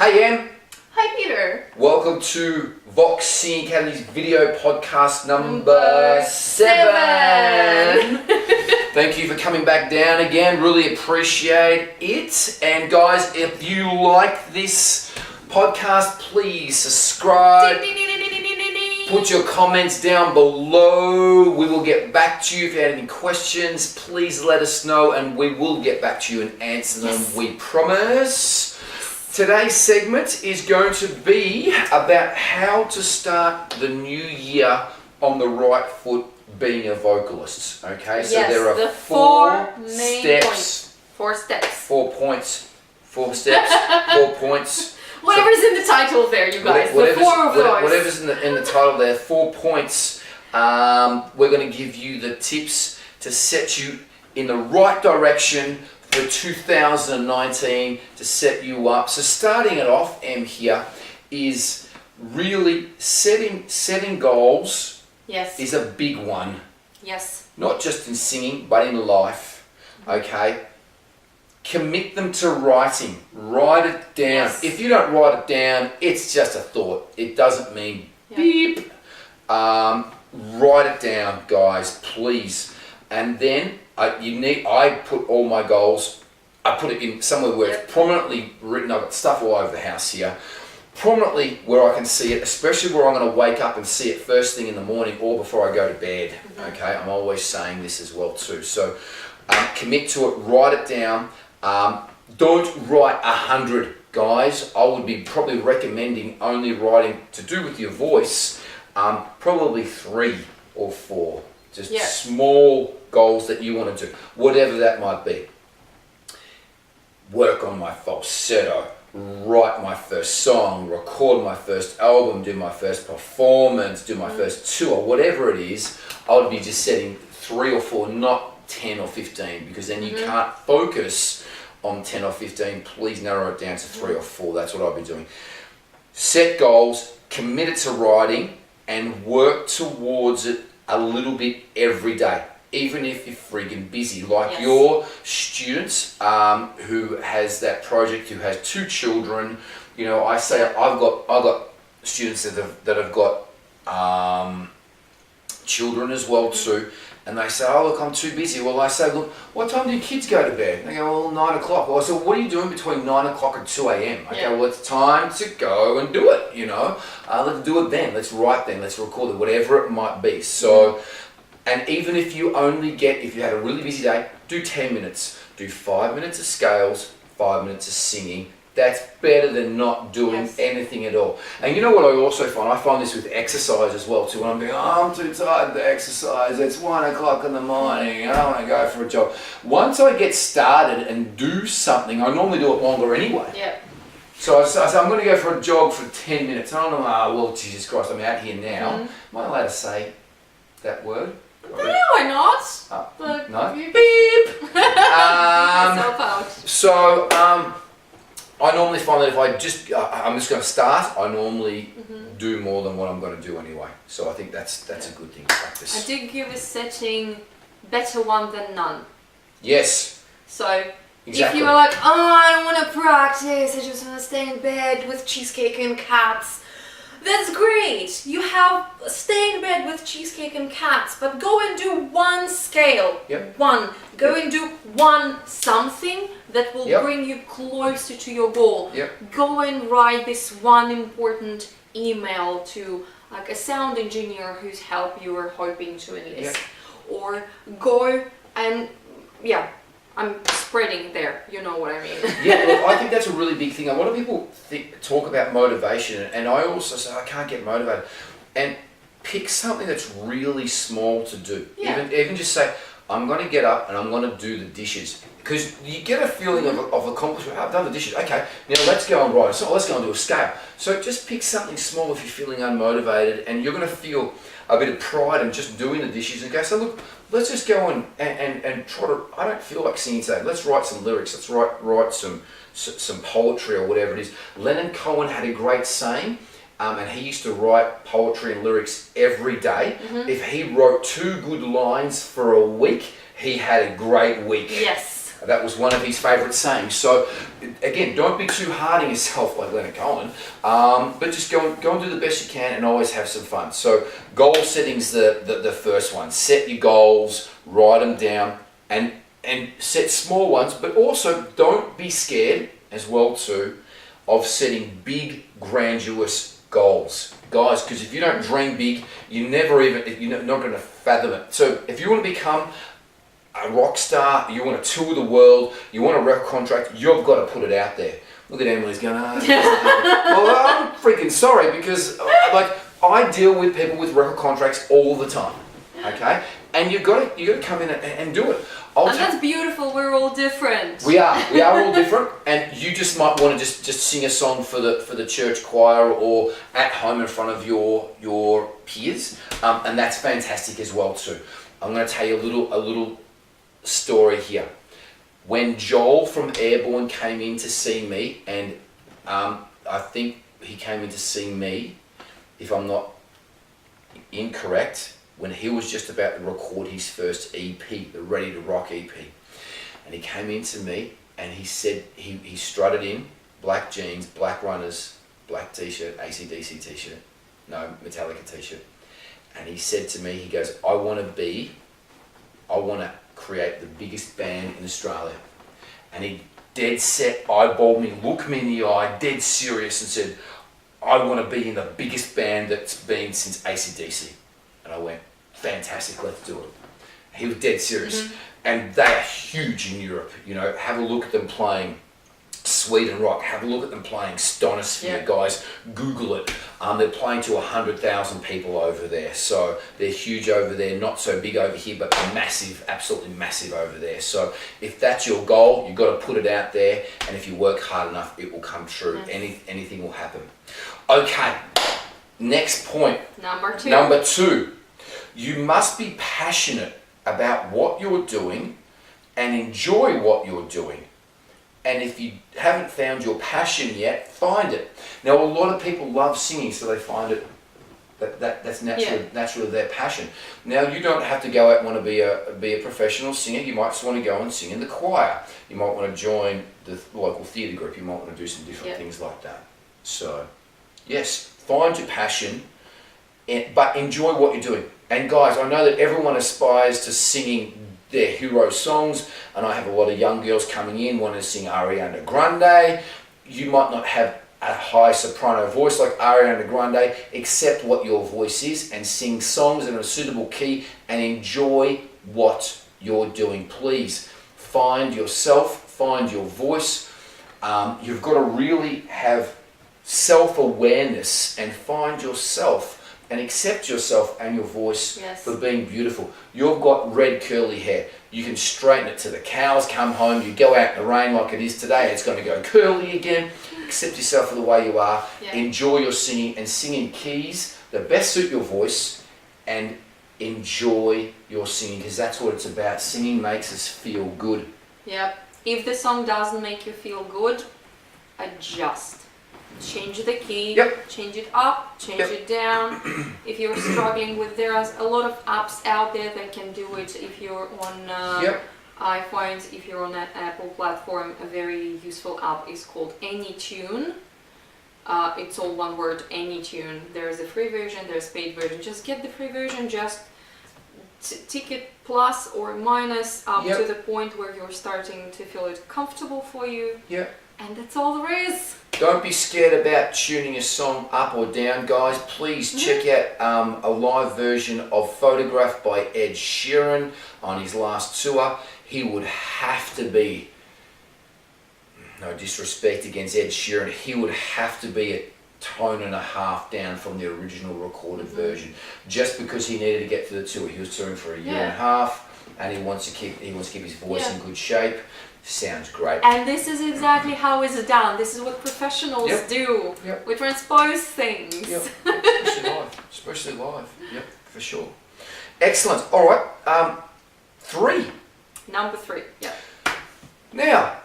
Hey Em. Hi Peter. Welcome to Vox Singing Academy's video podcast number 7. Thank you for coming back down again. Really appreciate it. And guys, if you like this podcast, please subscribe. Put your comments down below. We will get back to you. If you have any questions, please let us know and we will get back to you and answer them, we promise. Today's segment is going to be about how to start the new year on the right foot being a vocalist. Okay, so there are four steps. 4 steps. 4 points. 4 steps. 4 points. Whatever's in the title there, you guys. Whatever's in the title there, 4 points. We're going to give you the tips to set you in the right direction for 2019 to set you up. So starting it off, Em, here is really setting goals. Yes. Is a big one. Yes. Not just in singing, but in life. Okay. Commit them to writing. Write it down. Yes. If you don't write it down, it's just a thought. It doesn't mean beep. Write it down, guys, please. And then I put all my goals. I put it in somewhere where it's prominently written. I've got stuff all over the house here. Prominently where I can see it, especially where I'm going to wake up and see it first thing in the morning or before I go to bed. Okay, I'm always saying this as well too. So commit to it. Write it down. Don't write 100, guys. I would be probably recommending only writing to do with your voice, probably 3 or 4. Just small goals that you want to do, whatever that might be. Work on my falsetto, write my first song, record my first album, do my first performance, do my first tour, whatever it is. I would be just setting 3 or 4, not 10 or 15, because then you can't focus on 10 or 15. Please narrow it down to 3 or 4. That's what I've been doing. Set goals, commit it to writing, and work towards it a little bit every day, even if you're friggin' busy. Like your students who has that project, who has 2 children. You know, I say I've got students that have got children as well too. And they say, oh look, I'm too busy. Well, I say, look, what time do your kids go to bed? They go, well, 9 o'clock. Well, I said, what are you doing between 9 o'clock and 2 a.m.? Okay, well, it's time to go and do it, you know. Let's do it then. Let's write then. Let's record it, whatever it might be. So, and even if you if you had a really busy day, do 10 minutes. Do 5 minutes of scales, 5 minutes of singing. That's better than not doing anything at all. And you know what I also find? I find this with exercise as well too. When I'm going, oh, I'm too tired to exercise. It's 1 o'clock in the morning. I don't want to go for a jog. Once I get started and do something, I normally do it longer anyway. Yeah. So I say, I'm going to go for a jog for 10 minutes. I don't know, well, Jesus Christ, I'm out here now. Am I allowed to say that word? No, why not? But no? Beep! Yourself out. So, I normally find that if I'm just going to start, I normally do more than what I'm going to do anyway. So I think that's a good thing to practice. I did give a setting better one than none. Yes. So if you were like, oh, I don't want to practice, I just want to stay in bed with cheesecake and cats, that's great. You have stay in bed with cheesecake and cats, but go and do 1 scale. One. Go and do 1 something that will bring you closer to your goal. Go and write this 1 important email to like a sound engineer whose help you are hoping to enlist. Or go and I'm spreading there, you know what I mean. Look, I think that's a really big thing. A lot of people talk about motivation, and I also say, I can't get motivated. And pick something that's really small to do. Even just say, I'm going to get up and I'm going to do the dishes. Because you get a feeling of accomplishment. I've done the dishes. Okay, now let's go and write. So let's go and do a scale. So just pick something small if you're feeling unmotivated, and you're going to feel a bit of pride in just doing the dishes. And go, so look, let's just go and try to, I don't feel like singing today. Let's write some lyrics. Let's write some poetry or whatever it is. Leonard Cohen had a great saying. And he used to write poetry and lyrics every day. If he wrote 2 good lines for a week, he had a great week. Yes. That was one of his favourite sayings. So, again, don't be too hard on yourself like Leonard Cohen, but just go and do the best you can and always have some fun. So, goal setting's the first one. Set your goals, write them down, and set small ones, but also don't be scared as well too of setting big, grandiose goals. Guys, because if you don't dream big, you're not going to fathom it. So, if you want to become a rock star, you want to tour the world, you want a record contract, you've got to put it out there. Look at Emily's going, well, I'm freaking sorry because I deal with people with record contracts all the time, okay? And you've got to come in and do it. And that's beautiful, we're all different. We are all different, and you just might want to just sing a song for the church choir or at home in front of your peers, and that's fantastic as well too. I'm going to tell you a little story here. When Joel from Airborne came in to see me, and I think he came in to see me, if I'm not incorrect, when he was just about to record his first EP, the Ready to Rock EP. And he came in to me and he said, he strutted in, black jeans, black runners, black t-shirt, AC/DC t-shirt, no, Metallica t-shirt. And he said to me, he goes, I want to create the biggest band in Australia. And he dead set eyeballed me, looked me in the eye, dead serious, and said, I want to be in the biggest band that's been since AC/DC. And I went, fantastic, let's do it. He was dead serious. Mm-hmm. And they are huge in Europe. Have a look at them playing Sweden Rock. Have a look at them playing Stonosphere, guys. Google it. They're playing to 100,000 people over there. So they're huge over there, not so big over here, but massive, absolutely massive over there. So if that's your goal, you've got to put it out there. And if you work hard enough, it will come true. Yes. Anything will happen. Okay, next point. Number two. You must be passionate about what you're doing and enjoy what you're doing. And if you haven't found your passion yet, find it. Now, a lot of people love singing, so they find it that's naturally their passion. Now, you don't have to go out and want to be a professional singer. You might just want to go and sing in the choir. You might want to join the local theatre group. You might want to do some different things like that. So, yes, find your passion, but enjoy what you're doing. And guys, I know that everyone aspires to singing their hero songs, and I have a lot of young girls coming in wanting to sing Ariana Grande. You might not have a high soprano voice like Ariana Grande, accept what your voice is and sing songs in a suitable key and enjoy what you're doing. Please find yourself, find your voice. You've got to really have self-awareness and find yourself and accept yourself and your voice for being beautiful. You've got red curly hair. You can straighten it till the cows come home. You go out in the rain like it is today, it's going to go curly again. Accept yourself for the way you are. Enjoy your singing and sing in keys that best suit your voice, and enjoy your singing, because that's what it's about. Singing makes us feel good. Yep. If the song doesn't make you feel good, adjust. Change the key, change it up, change it down. If you're struggling with, there's a lot of apps out there that can do it. If you're on iPhones, if you're on an Apple platform, a very useful app is called AnyTune. It's all one word, AnyTune. There's a free version, there's a paid version. Just get the free version, just tick it plus or minus up to the point where you're starting to feel it comfortable for you. And that's all there is. Don't be scared about tuning a song up or down, guys. Please check out a live version of Photograph by Ed Sheeran on his last tour. He would have to be, no disrespect against Ed Sheeran, he would have to be a tone and a half down from the original recorded version, just because he needed to get to the tour. He was touring for a year and a half, and he wants to keep his voice in good shape. Sounds great. And this is exactly how it's done. This is what professionals do. We transpose things. Especially live. Yep, for sure. Excellent. All right. 3. Number 3. Now,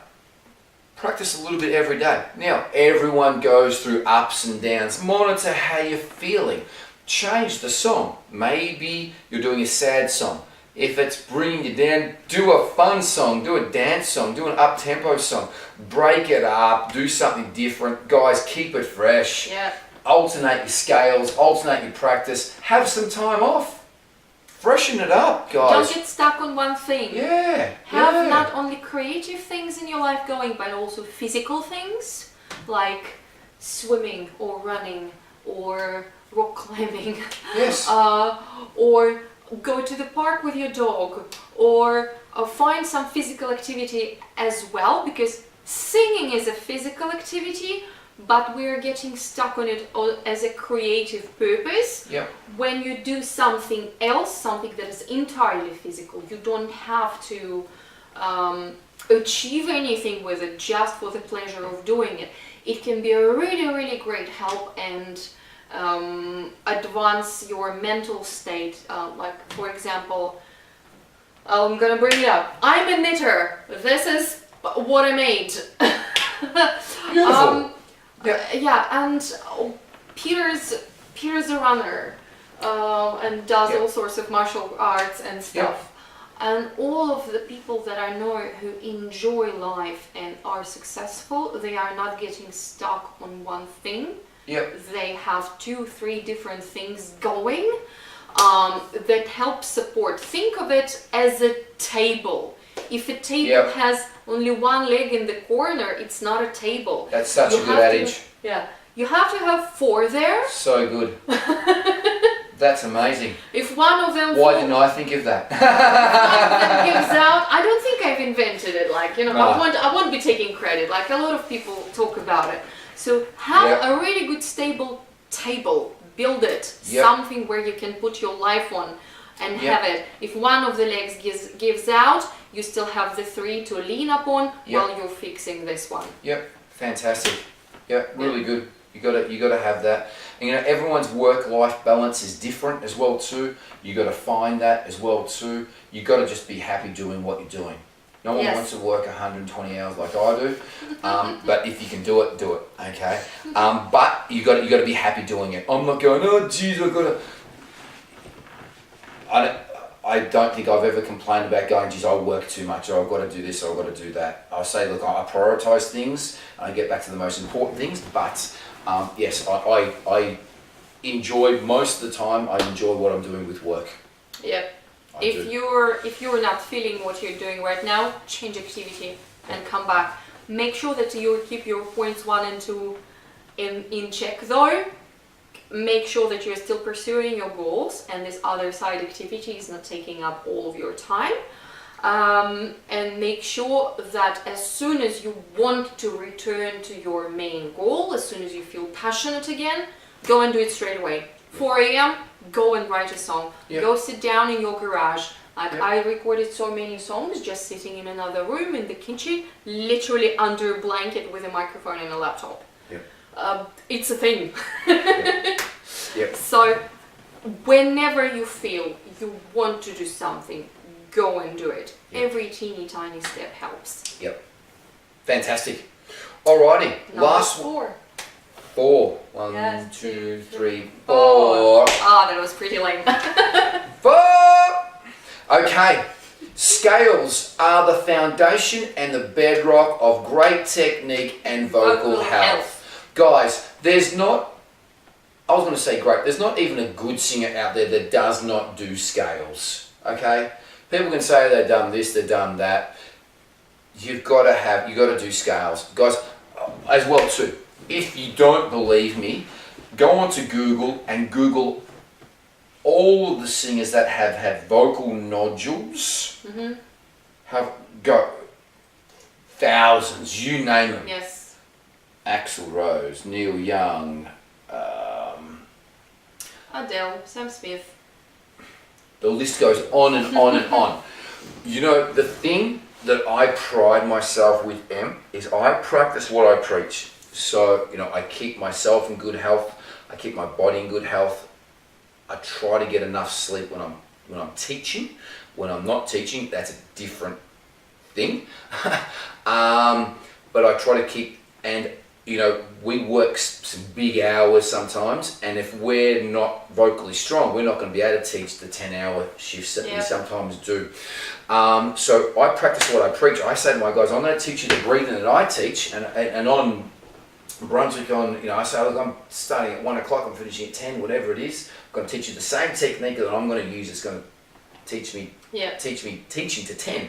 practice a little bit every day. Now, everyone goes through ups and downs. Monitor how you're feeling. Change the song. Maybe you're doing a sad song. If it's bringing you down, do a fun song, do a dance song, do an up-tempo song. Break it up, do something different. Guys, keep it fresh. Yeah. Alternate your scales, alternate your practice. Have some time off. Freshen it up, guys. Don't get stuck on one thing. Yeah. Have not only creative things in your life going, but also physical things like swimming or running or rock climbing. Yes. Or go to the park with your dog, or find some physical activity as well, because singing is a physical activity, but we're getting stuck on it as a creative purpose. Yep. When you do something else, something that is entirely physical, you don't have to achieve anything with it just for the pleasure of doing it. It can be a really, really great help and advance your mental state. Like, for example, I'm gonna bring it up. I'm a knitter. This is what I made. Beautiful. Yeah, and Peter's a runner and does all sorts of martial arts and stuff. And all of the people that I know who enjoy life and are successful, they are not getting stuck on one thing. They have 2-3 different things going that help support. Think of it as a table. If a table has only one leg in the corner, it's not a table. That's such a good adage. You have to have 4 there. So good. That's amazing. If one of them Why didn't I think of that? if one of them gives out, I don't think I've invented it. Like, you know, I won't be taking credit. Like, a lot of people talk about it. So have a really good stable table. Build it. Something where you can put your life on and have it. If one of the legs gives out, you still have the 3 to lean upon while you're fixing this one. Fantastic. Really good. You gotta have that. And, you know, everyone's work-life balance is different as well too. You gotta find that as well too. You gotta just be happy doing what you're doing. No one wants to work 120 hours like I do, but if you can do it, do it. Okay. But you gotta be happy doing it. I'm not going, oh geez, I don't think I've ever complained about going, geez, I work too much, or I've got to do this, or I've got to do that. I say, look, I prioritise things, and I get back to the most important things, but yes, I enjoy, most of the time, I enjoy what I'm doing with work. If you're not feeling what you're doing right now, change activity and come back. Make sure that you keep your points 1 and 2 in check though. Make sure that you're still pursuing your goals and this other side activity is not taking up all of your time. And make sure that as soon as you want to return to your main goal, as soon as you feel passionate again, go and do it straight away. 4 a.m., go and write a song. Go sit down in your garage. Like, I recorded so many songs just sitting in another room in the kitchen, literally under a blanket with a microphone and a laptop. It's a thing. So whenever you feel you want to do something, go and do it. Every teeny tiny step helps. Fantastic. Alrighty. Last 4. 4. 1, 2, 3, 4. That was pretty lame. 4. Okay. Scales are the foundation and the bedrock of great technique and vocal health. Guys, there's not even a good singer out there that does not do scales. Okay? People can say they've done this, they've done that. You've got to do scales. Guys, as well too, if you don't believe me, go onto Google and Google all of the singers that have had vocal nodules. Have got thousands, you name them. Axl Rose, Neil Young, Adele, Sam Smith. The list goes on and on and on. You know, the thing that I pride myself with, is I practice what I preach. So, you know, I keep myself in good health. I keep my body in good health. I try to get enough sleep when I'm teaching. When I'm not teaching, that's a different thing. But I try to keep, and you know, we work some big hours sometimes, and if we're not vocally strong, we're not going to be able to teach the 10-hour shifts that we sometimes do. So I practice what I preach. I say to my guys, I'm going to teach you the breathing that I teach, and on Brunswick, I say, look, I'm starting at 1 o'clock, I'm finishing at 10, whatever it is. I'm going to teach you the same technique that I'm going to use. It's going to teach me teaching to 10.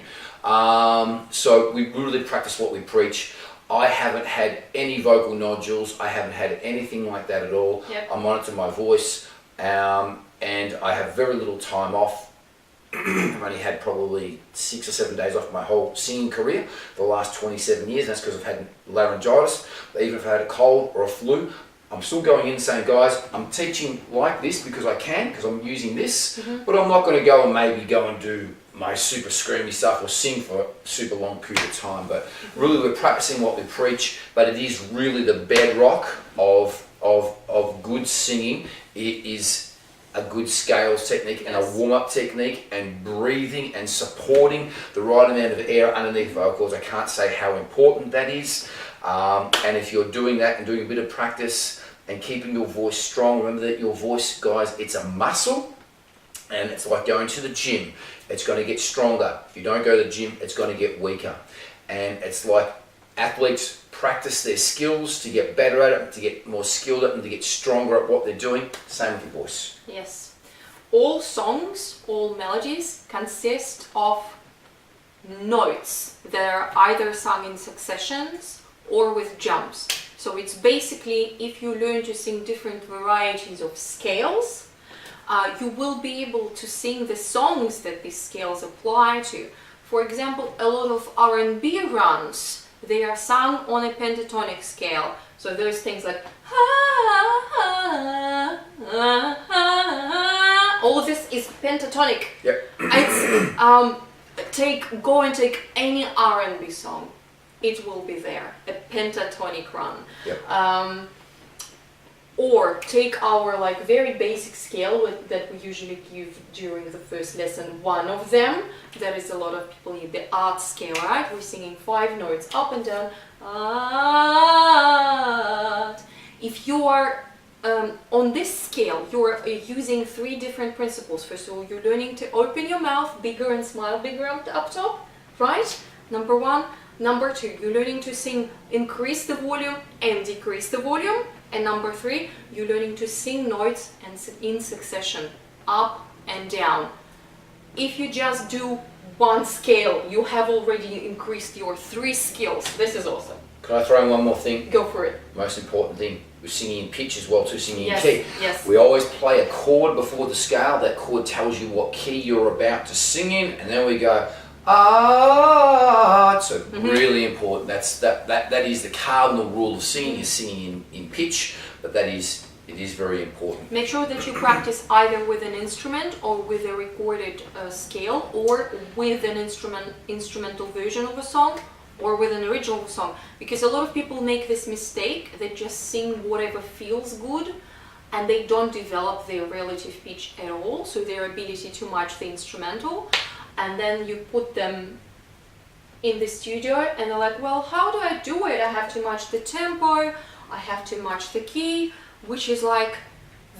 So we really practice what we preach. I haven't had any vocal nodules. I haven't had anything like that at all. I monitor my voice, and I have very little time off. I've only had probably 6 or 7 days off my whole singing career for the last 27 years. That's because I've had laryngitis. Even if I had a cold or a flu, I'm still going in saying, guys, I'm teaching like this because I can, because I'm using this, but I'm not going to go and do my super screamy stuff or sing for a super long period of time. But really, we're practicing what we preach, but it is really the bedrock of good singing. It is a good scales technique and a warm-up technique and breathing and supporting the right amount of air underneath vocals. I can't say how important that is. And if you're doing that and doing a bit of practice and keeping your voice strong, remember that your voice, guys, it's a muscle, and it's like going to the gym. It's going to get stronger. If you don't go to the gym, it's going to get weaker. And it's like athletes practice their skills to get better at it, to get more skilled at it, and to get stronger at what they're doing. Same with your voice. Yes. All songs, all melodies consist of notes that are either sung in successions or with jumps. So it's basically, if you learn to sing different varieties of scales, you will be able to sing the songs that these scales apply to. For example, a lot of R&B runs, they are sung on a pentatonic scale. So there's things like all of this is pentatonic. It's go and take any R&B song, it will be there, a pentatonic run. Or take our very basic scale that we usually give during the first lesson. One of them, that is a lot of people need the art scale, right? We're singing 5 notes up and down. Art. If you are on this scale, you're using 3 different principles. First of all, you're learning to open your mouth bigger and smile bigger up top, right? Number 1. Number 2, you're learning to sing, increase the volume and decrease the volume. And number 3, you're learning to sing notes and in succession, up and down. If you just do one scale, you have already increased your 3 skills. This is awesome. Can I throw in one more thing? Go for it. Most important thing, we're singing in pitch as well too, singing in yes, key. Yes. We always play a chord before the scale. That chord tells you what key you're about to sing in, and then we go, so really important. That is the cardinal rule of singing, is singing in pitch, but it is very important. Make sure that you practice either with an instrument or with a recorded scale, or with an instrumental version of a song, or with an original song, because a lot of people make this mistake. They just sing whatever feels good, and they don't develop their relative pitch at all, so their ability to match the instrumental. And then you put them in the studio and they're like, well, how do I do it? I have to match the tempo, I have to match the key, which is like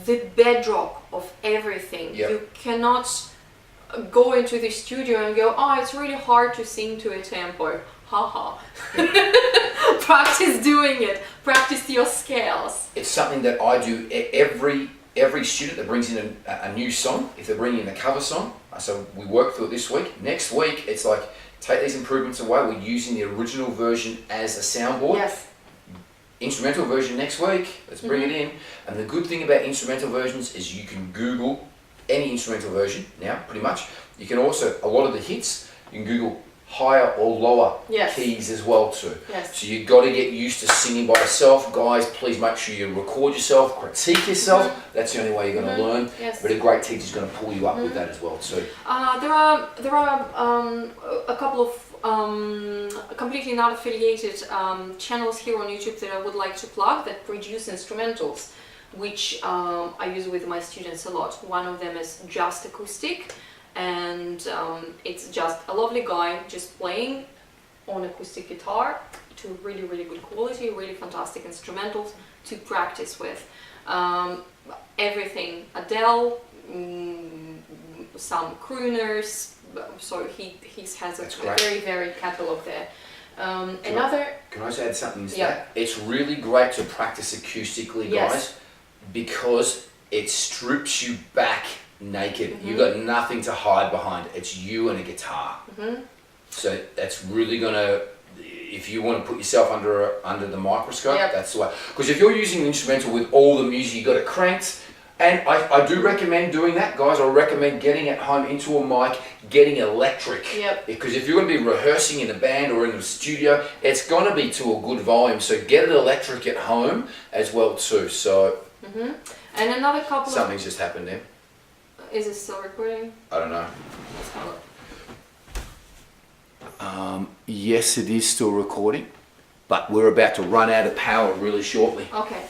the bedrock of everything. You cannot go into the studio and go, oh, it's really hard to sing to a tempo. Haha. Practice doing it. Practice your scales. It's something that I do every student that brings in a new song. If they're bringing in a cover song, so we work through it this week. Next week, it's like, take these improvements away. We're using the original version as a soundboard. Yes. Instrumental version next week, let's bring it in. And the good thing about instrumental versions is you can Google any instrumental version now, pretty much. You can also, a lot of the hits, you can Google higher or lower keys as well too. So you've got to get used to singing by yourself. Guys, please make sure you record yourself, critique yourself. That's the only way you're going to learn. But a great teacher's going to pull you up with that as well too. There are a couple of completely not affiliated channels here on YouTube that I would like to plug that produce instrumentals, which I use with my students a lot. One of them is Just Acoustic, and it's just a lovely guy just playing on acoustic guitar to really, really good quality, really fantastic instrumentals to practice with. Everything, Adele, some crooners, so he has a very varied catalogue there. Can I just add something to that? It's really great to practice acoustically, guys, because it strips you back naked. You've got nothing to hide behind. It's you and a guitar. So that's really gonna, if you want to put yourself under the microscope, that's the way. Because if you're using an instrumental with all the music, you got it cranked. And I do recommend doing that, guys. I recommend getting it home into a mic, getting electric. Because if you're going to be rehearsing in a band or in the studio, it's going to be to a good volume. So get it electric at home as well too. So. And another couple. Something's just happened there. Is it still recording? I don't know. Let's have a look. Yes, it is still recording, but we're about to run out of power really shortly. Okay.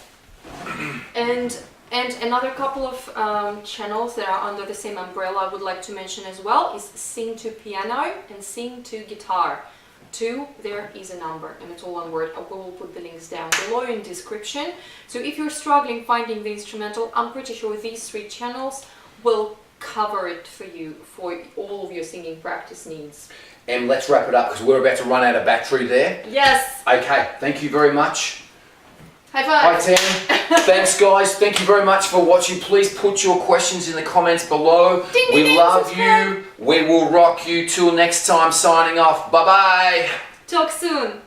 And another couple of channels that are under the same umbrella I would like to mention as well is Sing to Piano and Sing to Guitar. There is a number and it's all one word. I will put the links down below in description. So if you're struggling finding the instrumental, I'm pretty sure these 3 channels will cover it for you for all of your singing practice needs. And let's wrap it up because we're about to run out of battery there. Yes. Okay, thank you very much. High five. Hi Tam. Thanks guys. Thank you very much for watching. Please put your questions in the comments below. We love you. We will rock you. Till next time, signing off. Bye bye. Talk soon.